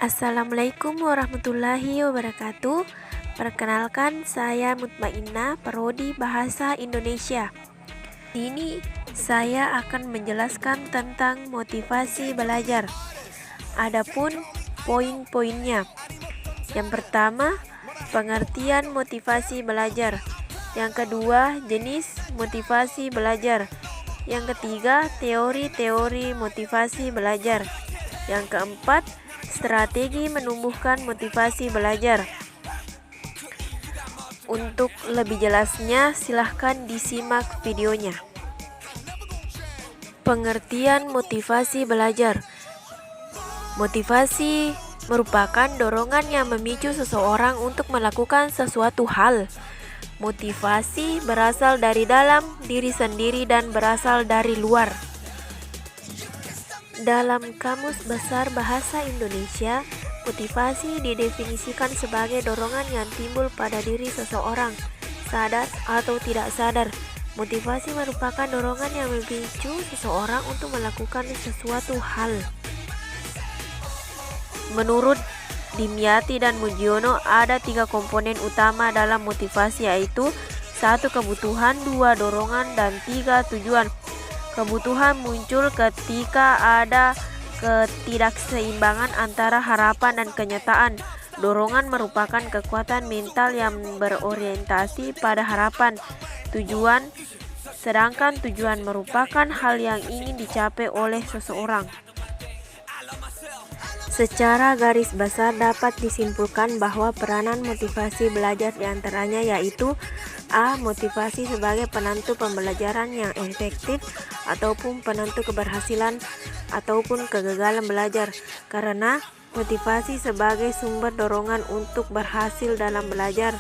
Assalamualaikum warahmatullahi wabarakatuh. Perkenalkan, saya Mutmainnah, Prodi Bahasa Indonesia. Di sini saya akan menjelaskan tentang motivasi belajar. Adapun poin-poinnya. Yang pertama, pengertian motivasi belajar. Yang kedua, jenis motivasi belajar. Yang ketiga, teori-teori motivasi belajar. Yang keempat, strategi menumbuhkan motivasi belajar. Untuk lebih jelasnya, silahkan disimak videonya. Pengertian motivasi belajar. Motivasi merupakan dorongan yang memicu seseorang untuk melakukan sesuatu hal. Motivasi berasal dari dalam diri sendiri dan berasal dari luar. Dalam Kamus Besar Bahasa Indonesia, motivasi didefinisikan sebagai dorongan yang timbul pada diri seseorang, sadar atau tidak sadar. Motivasi merupakan dorongan yang memicu seseorang untuk melakukan sesuatu hal. Menurut Dimyati dan Mujiono, ada 3 komponen utama dalam motivasi, yaitu 1. Kebutuhan, 2. Dorongan, dan 3. Tujuan. Kebutuhan muncul ketika ada ketidakseimbangan antara harapan dan kenyataan. Dorongan merupakan kekuatan mental yang berorientasi pada harapan. Sedangkan tujuan merupakan hal yang ingin dicapai oleh seseorang. Secara garis besar dapat disimpulkan bahwa peranan motivasi belajar diantaranya yaitu A. Motivasi sebagai penentu pembelajaran yang efektif ataupun penentu keberhasilan ataupun kegagalan belajar, karena motivasi sebagai sumber dorongan untuk berhasil dalam belajar.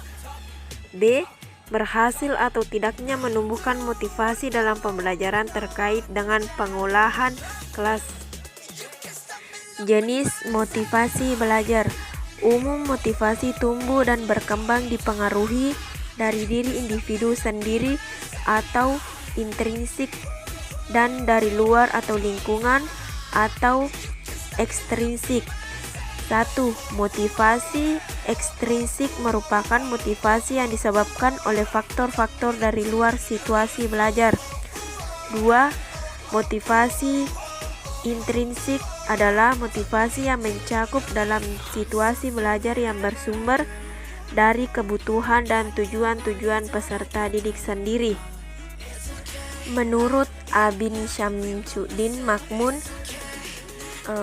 B. Berhasil atau tidaknya menumbuhkan motivasi dalam pembelajaran terkait dengan pengolahan kelas. Jenis motivasi belajar. Umum motivasi tumbuh dan berkembang dipengaruhi dari diri individu sendiri atau intrinsik dan dari luar atau lingkungan atau ekstrinsik. 1. Motivasi ekstrinsik merupakan motivasi yang disebabkan oleh faktor-faktor dari luar situasi belajar. 2. Motivasi intrinsik adalah motivasi yang mencakup dalam situasi belajar yang bersumber dari kebutuhan dan tujuan-tujuan peserta didik sendiri. Menurut Abin Syamsuddin Makmun,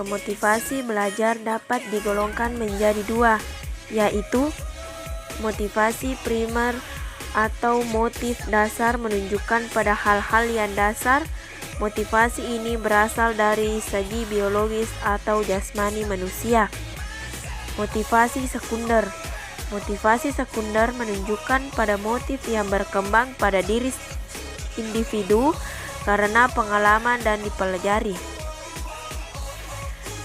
motivasi belajar dapat digolongkan menjadi 2, yaitu motivasi primer atau motif dasar menunjukkan pada hal-hal yang dasar. Motivasi ini berasal dari segi biologis atau jasmani manusia. Motivasi sekunder. Motivasi sekunder menunjukkan pada motif yang berkembang pada diri individu karena pengalaman dan dipelajari.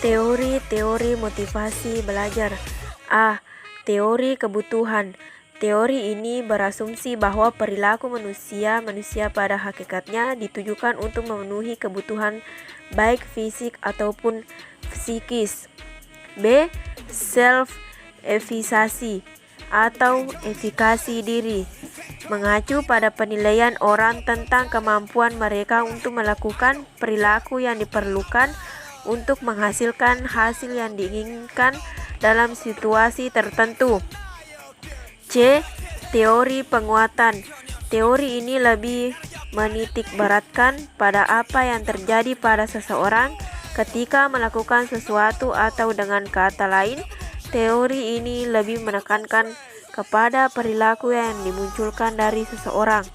Teori-teori motivasi belajar. A. Teori kebutuhan. Teori ini berasumsi bahwa perilaku manusia pada hakikatnya ditujukan untuk memenuhi kebutuhan baik fisik ataupun psikis. B. Self-efficacy atau efikasi diri, mengacu pada penilaian orang tentang kemampuan mereka untuk melakukan perilaku yang diperlukan untuk menghasilkan hasil yang diinginkan dalam situasi tertentu. C. Teori penguatan. Teori ini lebih menitik beratkan pada apa yang terjadi pada seseorang ketika melakukan sesuatu, atau dengan kata lain, teori ini lebih menekankan kepada perilaku yang dimunculkan dari seseorang.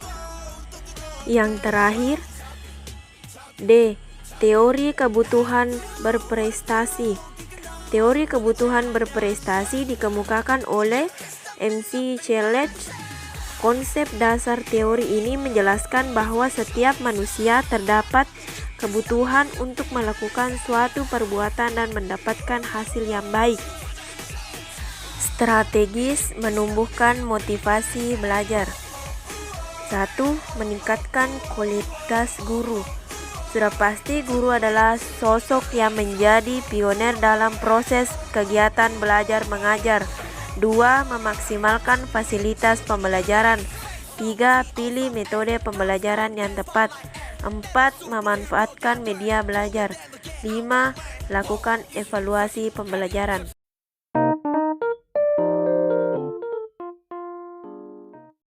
Yang terakhir, D. Teori kebutuhan berprestasi. Teori kebutuhan berprestasi dikemukakan oleh MC Chelech. Konsep dasar teori ini menjelaskan bahwa setiap manusia terdapat kebutuhan untuk melakukan suatu perbuatan dan mendapatkan hasil yang baik. Strategis menumbuhkan motivasi belajar. 1. Meningkatkan kualitas guru. Sudah pasti guru adalah sosok yang menjadi pioner dalam proses kegiatan belajar mengajar. 2. Memaksimalkan fasilitas pembelajaran. 3. Pilih metode pembelajaran yang tepat. 4. Memanfaatkan media belajar. 5. Lakukan evaluasi pembelajaran.